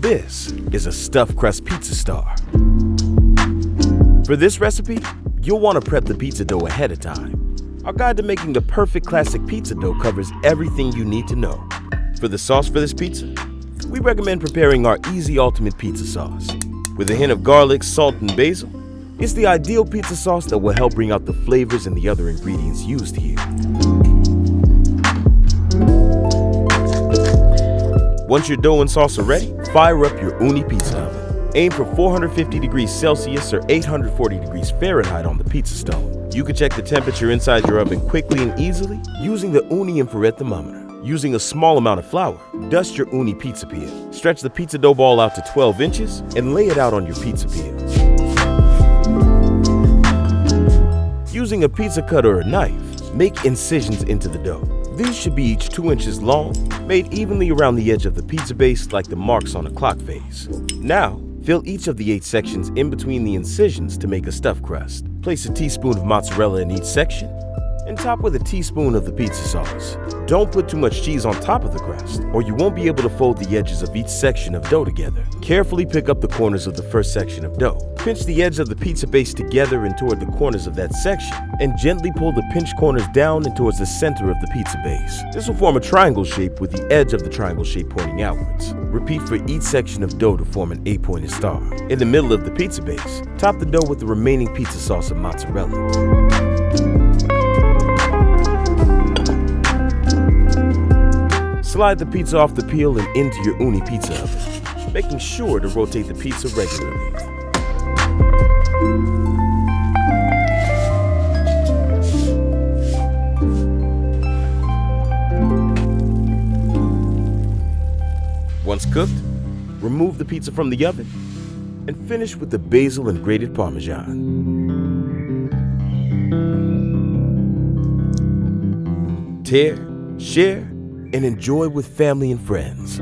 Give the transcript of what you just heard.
This is a stuffed crust pizza star. For this recipe, you'll want to prep the pizza dough ahead of time. Our guide to making the perfect classic pizza dough covers everything you need to know. For the sauce for this pizza, we recommend preparing our easy ultimate pizza sauce. With a hint of garlic, salt, and basil, it's the ideal pizza sauce that will help bring out the flavors and the other ingredients used here. Once your dough and sauce are ready, fire up your Ooni pizza oven. Aim for 450 degrees Celsius or 840 degrees Fahrenheit on the pizza stone. You can check the temperature inside your oven quickly and easily using the Ooni infrared thermometer. Using a small amount of flour, dust your Ooni pizza peel. Stretch the pizza dough ball out to 12 inches and lay it out on your pizza peel. Using a pizza cutter or knife, make incisions into the dough. These should be each 2 inches long, made evenly around the edge of the pizza base like the marks on a clock face. Now, fill each of the 8 sections in between the incisions to make a stuffed crust. Place a teaspoon of mozzarella in each section and top with a teaspoon of the pizza sauce. Don't put too much cheese on top of the crust, or you won't be able to fold the edges of each section of dough together. Carefully pick up the corners of the first section of dough. Pinch the edge of the pizza base together and toward the corners of that section, and gently pull the pinched corners down and towards the center of the pizza base. This will form a triangle shape with the edge of the triangle shape pointing outwards. Repeat for each section of dough to form an 8-pointed star. In the middle of the pizza base, top the dough with the remaining pizza sauce and mozzarella. Slide the pizza off the peel and into your Ooni pizza oven, making sure to rotate the pizza regularly. Once cooked, remove the pizza from the oven and finish with the basil and grated Parmesan. Tear, share, and enjoy with family and friends.